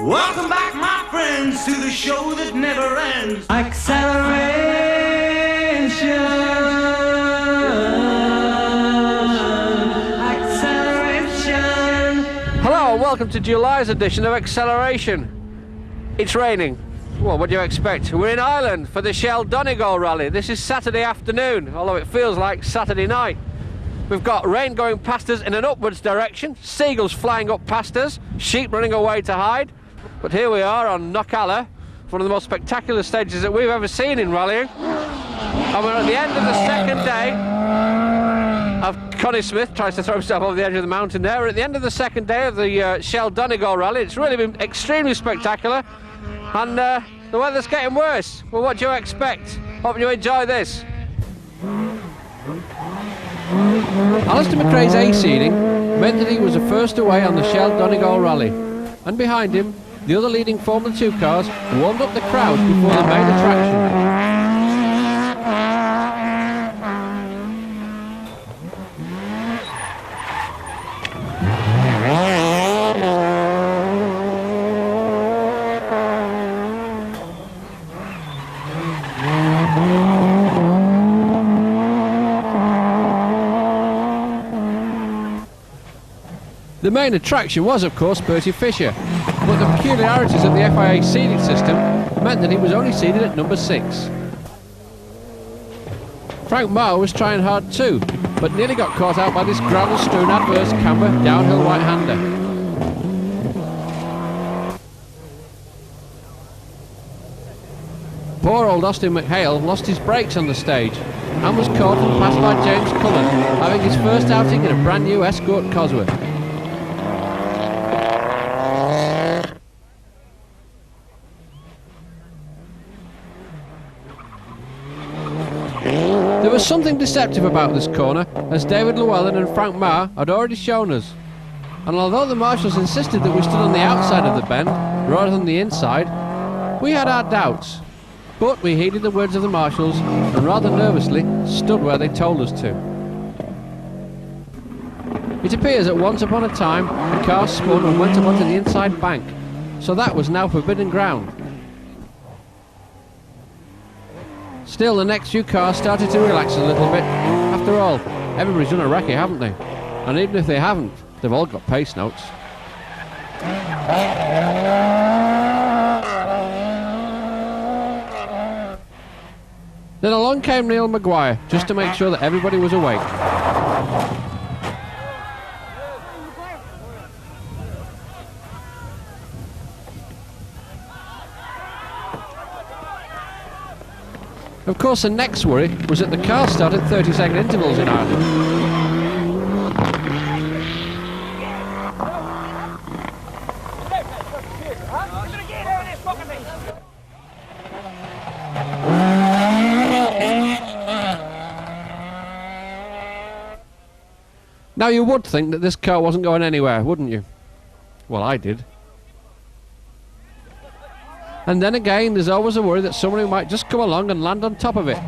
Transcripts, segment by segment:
Welcome back, my friends, to the show that never ends. Acceleration. Hello and welcome to July's edition of Acceleration. It's raining. Well, what do you expect? We're in Ireland for the Shell Donegal rally. This is Saturday afternoon, although it feels like Saturday night. We've got rain going past us in an upwards direction, seagulls flying up past us, sheep running away to hide. But here we are on Donegal, one of the most spectacular stages that we've ever seen in rallying. And we're at the end of the second day of Connie Smith tries to throw himself over the edge of the mountain there. We're at the end of the second day of the Shell Donegal rally. It's really been extremely spectacular. And the weather's getting worse. Well, what do you expect? Hope you enjoy this. Alistair McRae's A-seeding meant that he was the first away on the Shell Donegal rally. And behind him, the other leading Formula 2 cars warmed up the crowd before the main attraction. The main attraction was, of course, Bertie Fisher, but the peculiarities of the FIA seeding system meant that he was only seeded at number 6. Frank Marr was trying hard too, but nearly got caught out by this gravel-strewn adverse camber downhill right-hander. Poor old Austin McHale lost his brakes on the stage and was caught and passed by James Cullen, having his first outing in a brand new Escort Cosworth. There was something deceptive about this corner, as David Llewellyn and Frank Marr had already shown us. And although the marshals insisted that we stood on the outside of the bend rather than the inside, we had our doubts. But we heeded the words of the marshals and rather nervously stood where they told us to. It appears that once upon a time a car spun and went up onto the inside bank, so that was now forbidden ground. Still, the next few cars started to relax a little bit. After all, everybody's done a recce, haven't they? And even if they haven't, they've all got pace notes. Then along came Neil Maguire, just to make sure that everybody was awake. Of course, the next worry was that the cars started 30-second intervals in Ireland. Now you would think that this car wasn't going anywhere, wouldn't you? Well, I did. And then again, there's always a worry that someone who might just come along and land on top of it.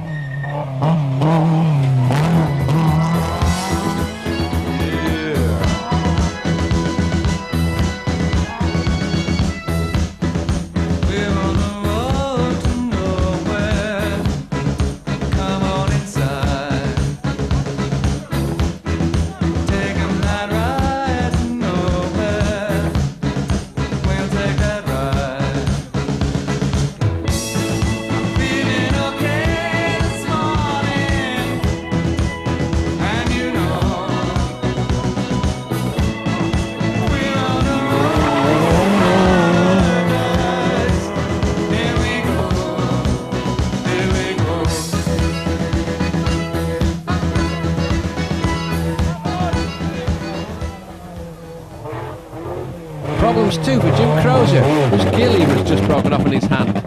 Problems too for Jim Crozier, whose gear lever was just broken off in his hand.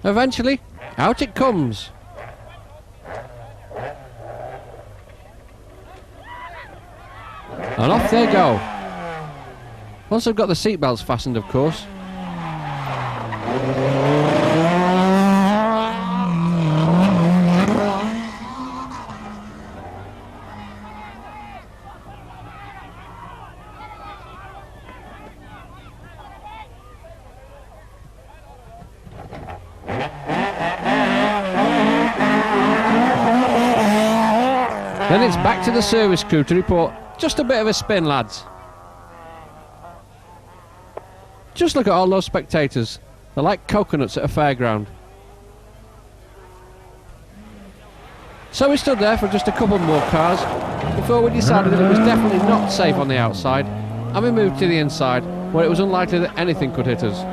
Eventually, out it comes. And off they go. Once I've got the seatbelts fastened, of course. Then it's back to the service crew to report just a bit of a spin, lads. Just look at all those spectators. They're like coconuts at a fairground. So we stood there for just a couple more cars before we decided that it was definitely not safe on the outside, and we moved to the inside where it was unlikely that anything could hit us.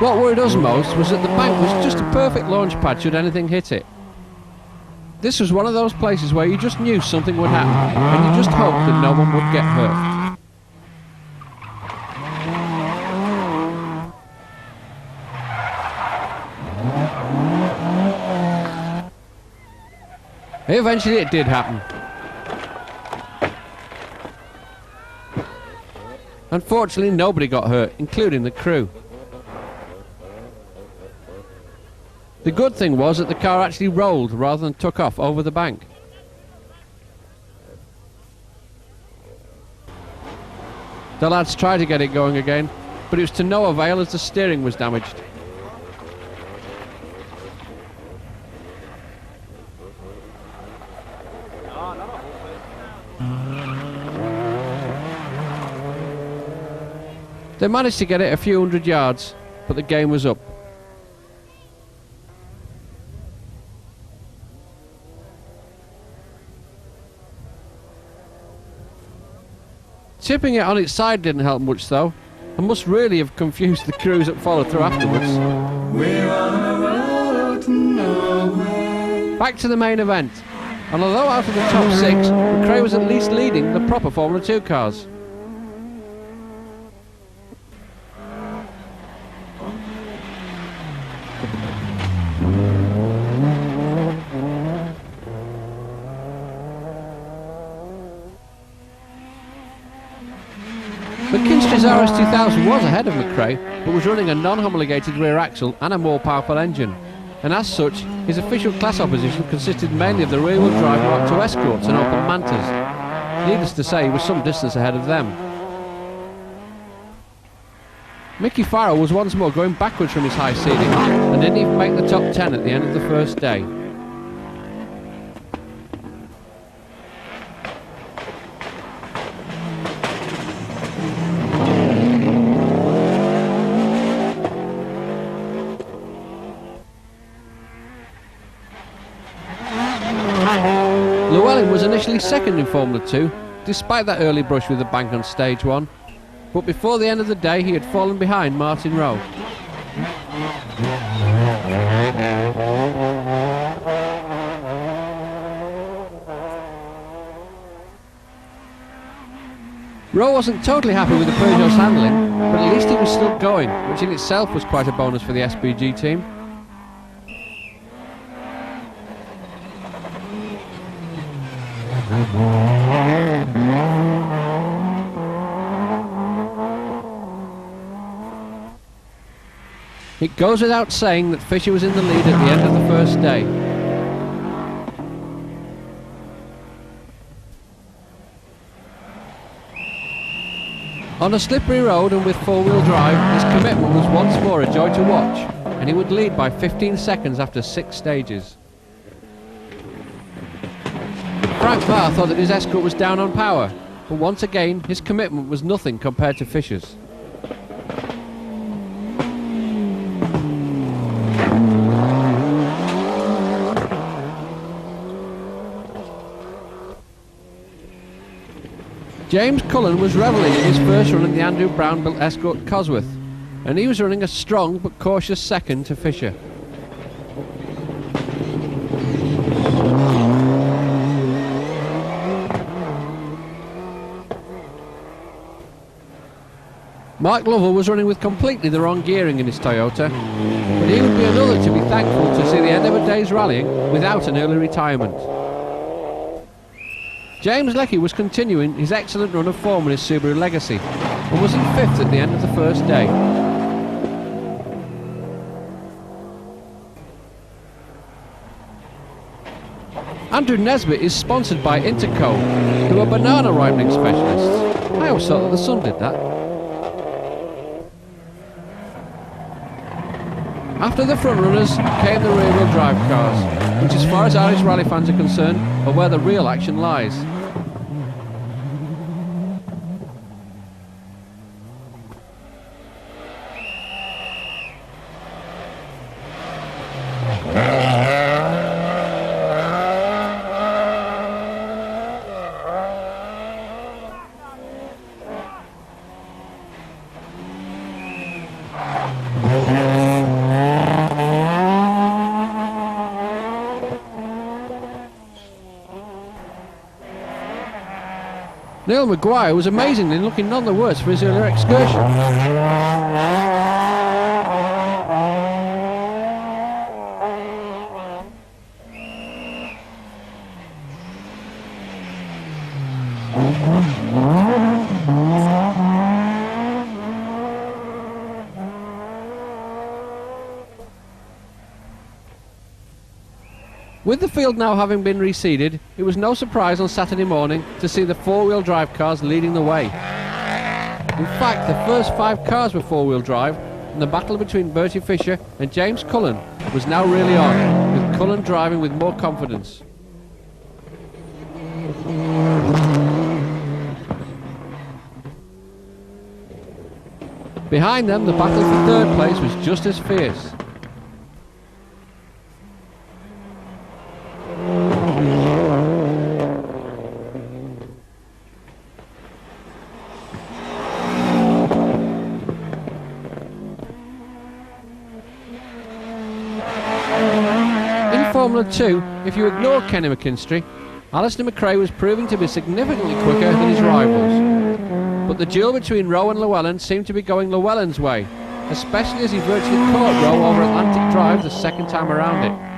What worried us most was that the bank was just a perfect launch pad should anything hit it. This was one of those places where you just knew something would happen, and you just hoped that no one would get hurt. Eventually it did happen. Unfortunately, nobody got hurt, including the crew. The good thing was that the car actually rolled rather than took off over the bank. The lads tried to get it going again, but it was to no avail as the steering was damaged. They managed to get it a few hundred yards, but the game was up. Tipping it on its side didn't help much though, and must really have confused the crews that followed through afterwards. We're on a road to nowhere. Back to the main event, and although out of the top 6, McRae was at least leading the proper Formula 2 cars. McKinstry's RS2000 was ahead of McRae, but was running a non-homologated rear axle and a more powerful engine, and as such, his official class opposition consisted mainly of the rear-wheel drive Mark II Escorts and Opel Mantas. Needless to say, he was some distance ahead of them. Mickey Farrell was once more going backwards from his high seeding, and didn't even make the top 10 at the end of the first day. Llewellyn was initially second in Formula 2, despite that early brush with the bank on stage 1, but before the end of the day he had fallen behind Martin Rowe. Rowe wasn't totally happy with the Peugeot's handling, but at least he was still going, which in itself was quite a bonus for the SPG team. It goes without saying that Fisher was in the lead at the end of the first day. On a slippery road and with four-wheel drive, his commitment was once more a joy to watch, and he would lead by 15 seconds after 6 stages. Frank Marr thought that his Escort was down on power, but once again his commitment was nothing compared to Fisher's. James Cullen was revelling in his first run in the Andrew Brown-built Escort Cosworth, and he was running a strong but cautious second to Fisher. Mark Lovell was running with completely the wrong gearing in his Toyota, but he would be another to be thankful to see the end of a day's rallying without an early retirement. James Leckie was continuing his excellent run of form in his Subaru Legacy and was in 5th at the end of the first day. Andrew Nesbitt is sponsored by Interco, who are banana ripening specialists. I always thought that the Sun did that. After the front runners came the rear-wheel drive cars, which as far as Irish rally fans are concerned are where the real action lies. Neil Maguire was amazingly looking none the worse for his earlier excursion. With the field now having been reseeded, it was no surprise on Saturday morning to see the four-wheel drive cars leading the way. In fact, the first 5 cars were four-wheel drive, and the battle between Bertie Fisher and James Cullen was now really on, with Cullen driving with more confidence. Behind them, the battle for third place was just as fierce. Formula 2, if you ignore Kenny McKinstry, Alistair McRae was proving to be significantly quicker than his rivals. But the duel between Rowe and Llewellyn seemed to be going Llewellyn's way, especially as he virtually caught Rowe over Atlantic Drive the second time around it.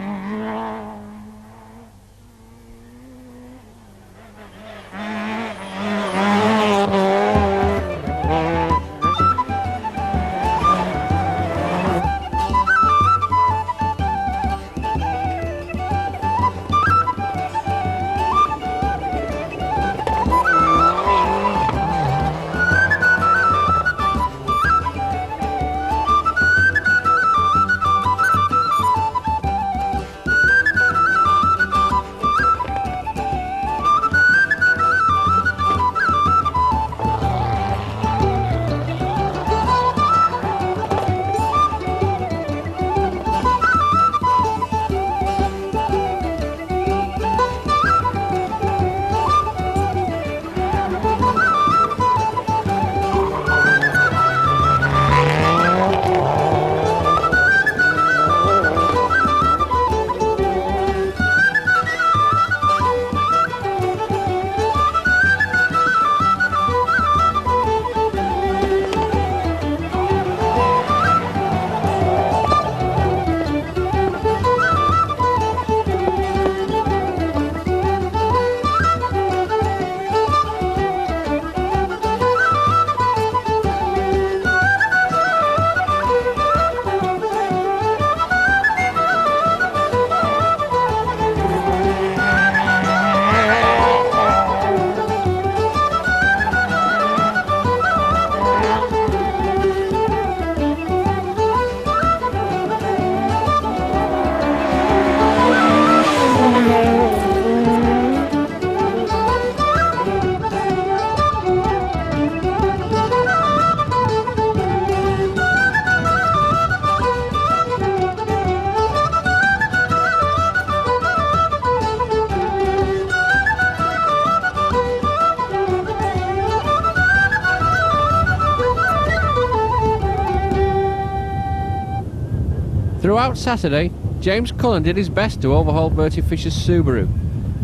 Throughout Saturday, James Cullen did his best to overhaul Bertie Fisher's Subaru,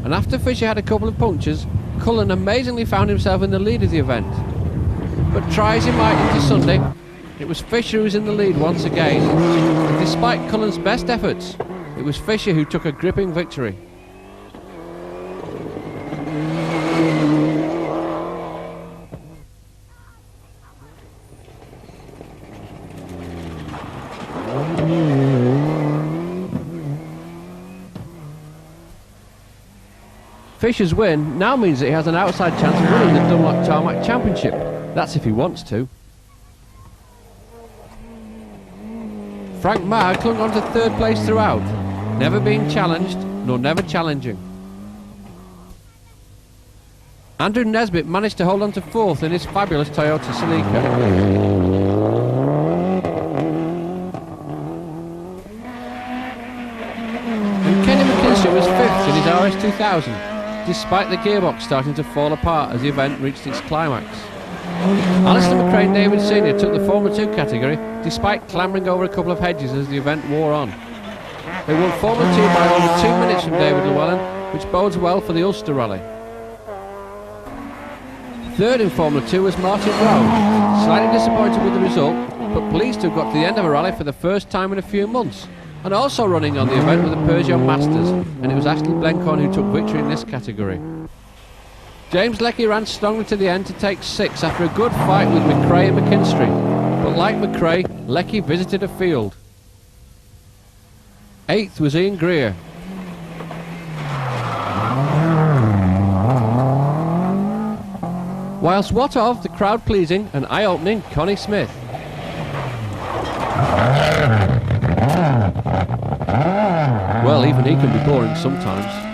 and after Fisher had a couple of punctures, Cullen amazingly found himself in the lead of the event. But try as he might into Sunday, it was Fisher who was in the lead once again, and despite Cullen's best efforts, it was Fisher who took a gripping victory. Fisher's win now means that he has an outside chance of winning the Dunlop Tarmac Championship. That's if he wants to. Frank Marr clung on to third place throughout, never being challenged nor never challenging. Andrew Nesbitt managed to hold on to fourth in his fabulous Toyota Celica. And Kenny McKinstry was fifth in his RS2000. Despite the gearbox starting to fall apart as the event reached its climax. Alistair McRae David Sr. took the Formula 2 category despite clambering over a couple of hedges as the event wore on. They won Formula 2 by over 2 minutes from David Llewellyn, which bodes well for the Ulster Rally. Third in Formula 2 was Martin Rowe, slightly disappointed with the result, but pleased to have got to the end of a rally for the first time in a few months. And also running on the event with the Peugeot Masters, and it was Ashley Blencorn who took victory in this category. James Leckie ran strongly to the end to take 6 after a good fight with McRae and McKinstry, but like McRae, Leckie visited a field. 8th was Ian Greer. Whilst what of the crowd-pleasing and eye-opening Connie Smith. Well, even he can be boring sometimes.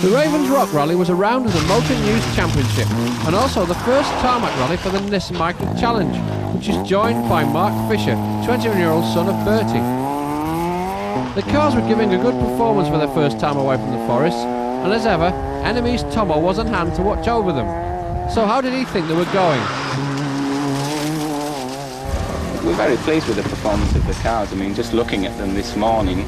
The Ravens Rock Rally was around as a Motor News Championship and also the first tarmac rally for the Nissan Micro Challenge, which is joined by Mark Fisher, 21-year-old son of Bertie. The cars were giving a good performance for their first time away from the forest, and as ever, Enemy's Tomo was on hand to watch over them. So how did he think they were going? we're very pleased with the performance of the cars. I mean, just looking at them this morning,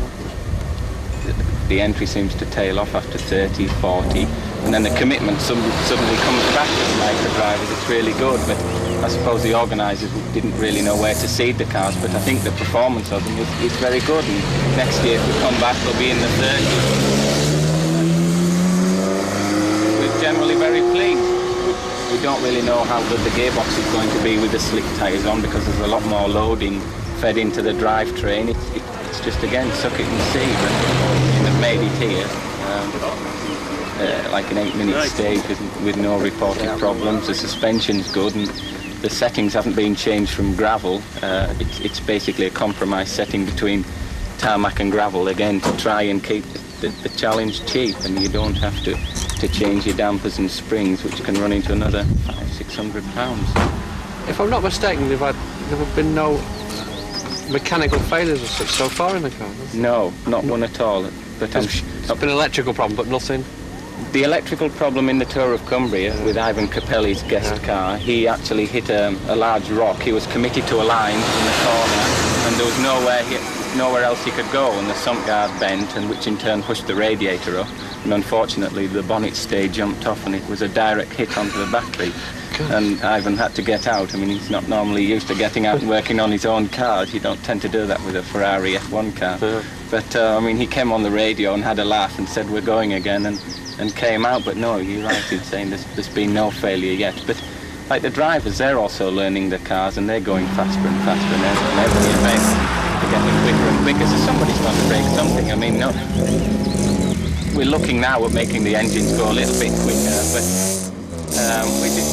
the entry seems to tail off after 30, 40, and then the commitment suddenly comes back to the micro drivers. It's really good, but I suppose the organisers didn't really know where to seed the cars, but I think the performance of them is very good, and next year if we come back they'll be in the 30s. We're generally very pleased. We don't really know how good the gearbox is going to be with the slick tyres on, because there's a lot more loading fed into the drivetrain. It's just, again, suck it and see. But they've made it here, like an 8-minute stage with no reported problems. The suspension's good, and the settings haven't been changed from gravel. It's basically a compromise setting between tarmac and gravel, again, to try and keep the challenge cheap, and you don't have to change your dampers and springs, which can run into another £500–600. If I'm not mistaken, there have been no mechanical failures or such so far in the car? No, not one at all. But it's been an electrical problem, but nothing? The electrical problem in the Tour of Cumbria with Ivan Capelli's guest car, he actually hit a large rock. He was committed to a line in the corner, and there was nowhere else he could go, and the sump guard bent, and which in turn pushed the radiator up, and unfortunately the bonnet stay jumped off, and it was a direct hit onto the battery. And Ivan had to get out. I mean, he's not normally used to getting out and working on his own cars. You don't tend to do that with a Ferrari F1 car. Yeah. But I mean, he came on the radio and had a laugh and said, "We're going again," and came out. But no, you're right in saying there's been no failure yet. But like the drivers, they're also learning the cars, and they're going faster and faster, and every event they're getting quicker and quicker. So somebody's going to break something. I mean, no, we're looking now at making the engines go a little bit quicker, but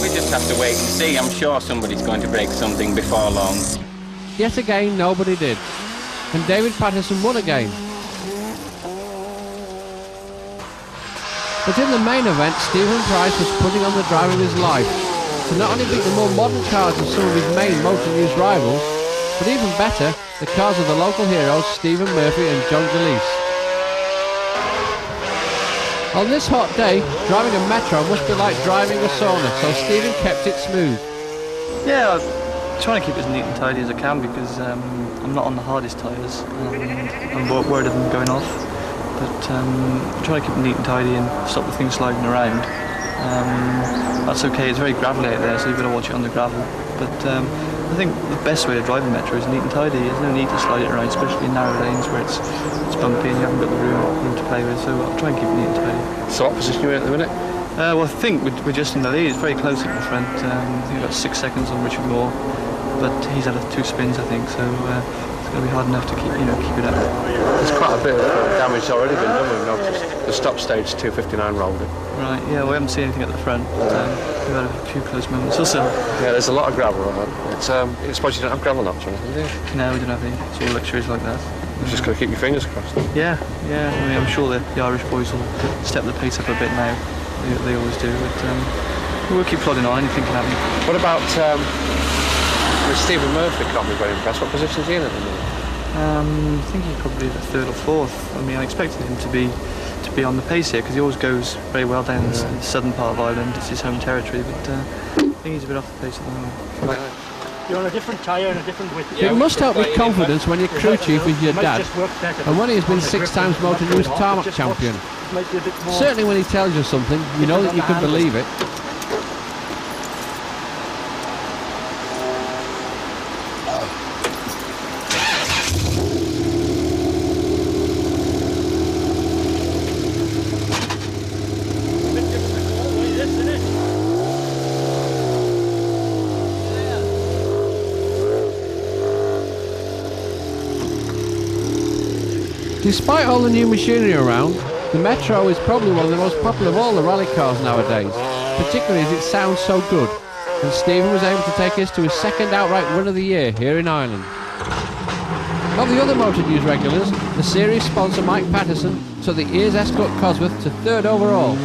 we just have to wait and see. I'm sure somebody's going to break something before long. Yet again, nobody did. And David Patterson won again. But in the main event, Stephen Price was putting on the drive of his life to not only beat the more modern cars of some of his main Motor News rivals, but even better, the cars of the local heroes Stephen Murphy and John Gillespie. On this hot day, driving a Metro must be like driving a sauna, so Stephen kept it smooth. Yeah, I'm trying to keep it as neat and tidy as I can, because I'm not on the hardest tyres, and I'm worried of them going off. But I'm trying to keep it neat and tidy and stop the thing sliding around. That's okay, it's very gravelly out there, so you've got to watch it on the gravel. But I think the best way to drive a Metro is neat and tidy. There's no need to slide it around, especially in narrow lanes where it's bumpy and you haven't got the room to play with, so I'll try and keep it neat and tidy. So what position are you in at the minute? Well, I think we're just in the lead. It's very close at the front. I think we've got 6 seconds on Richard Moore, but he's had 2 spins, I think, so it's going to be hard enough to keep it up. There's quite a bit of damage already been done. We've noticed the stop stage 259 rolled it. Right, yeah, we haven't seen anything at the front, but we've had a few close moments also. Yeah, there's a lot of gravel on it. I suppose you don't have gravel knots or anything, do you? No, we don't have any. It's all luxuries like that. You've just got to keep your fingers crossed. Yeah. I mean, I'm sure the Irish boys will step the pace up a bit now. They always do, but we'll keep plodding on. Anything can happen. What about with Stephen Murphy? Can't be very impressed. What position is he in at the minute? I think he's probably the 3rd or 4th. I mean, I expected him to be on the pace here, because he always goes very well down the southern part of Ireland. It's his home territory, but I think he's a bit off the pace at the moment. Right. You're on a different tyre and a different width. It must help with confidence when your crew chief is your dad, and when he has been 6 times Motor News tarmac champion. Certainly when he tells you something, you know that you can believe it. Despite all the new machinery around, the Metro is probably one of the most popular of all the rally cars nowadays, particularly as it sounds so good, and Stephen was able to take us to his 2nd outright win of the year here in Ireland. Of the other Motor News regulars, the series sponsor Mike Patterson took the Ears Escort Cosworth to 3rd overall.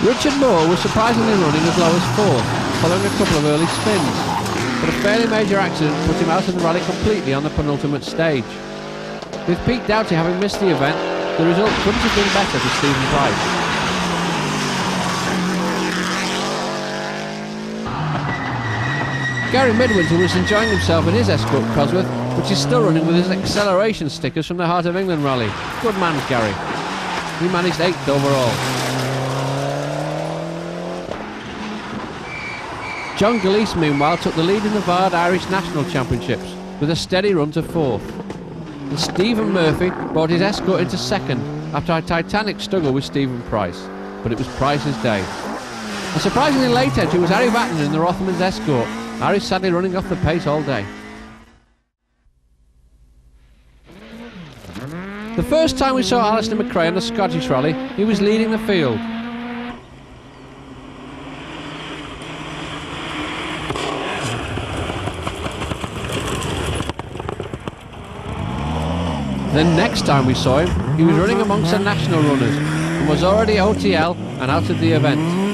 Richard Moore was surprisingly running as low as 4th, following a couple of early spins. but a fairly major accident put him out of the rally completely on the penultimate stage. With Pete Doughty having missed the event, the result couldn't have been better for Stephen Price. Gary Midwinter was enjoying himself in his Escort Cosworth, which is still running with his acceleration stickers from the Heart of England rally. Good man, Gary. He managed 8th overall. John Galeese, meanwhile, took the lead in the Vard Irish National Championships with a steady run to 4th. And Stephen Murphy brought his Escort into 2nd after a titanic struggle with Stephen Price, but it was Price's day. A surprisingly late entry was Harry Vatten in the Rothmans Escort. Harry sadly running off the pace all day. The first time we saw Alistair McRae on the Scottish Rally, he was leading the field. Then next time we saw him, he was running amongst the national runners and was already OTL and out of the event.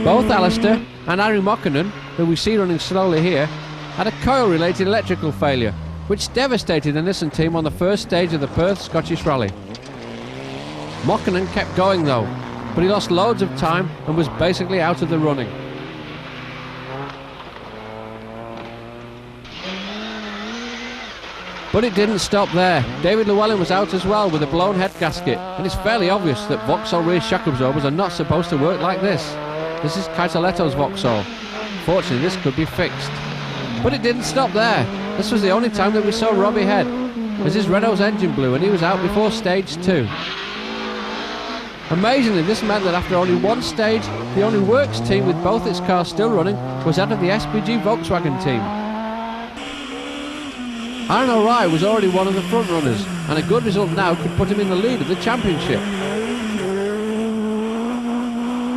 Both Alistair and Harry Mockinnon, who we see running slowly here, had a coil-related electrical failure, which devastated the Nissan team on the first stage of the Perth Scottish Rally. Mockinnon kept going though, but he lost loads of time and was basically out of the running. But it didn't stop there. David Llewellyn was out as well with a blown head gasket, and it's fairly obvious that Vauxhall rear shock absorbers are not supposed to work like this. This is Caitoletto's Vauxhall. Fortunately, this could be fixed. But it didn't stop there. This was the only time that we saw Robbie Head, as his Renault's engine blew and he was out before stage 2. Amazingly, this meant that after only one stage, the only works team with both its cars still running was that of the SPG Volkswagen team. Aaron O'Reilly was already one of the front runners, and a good result now could put him in the lead of the championship.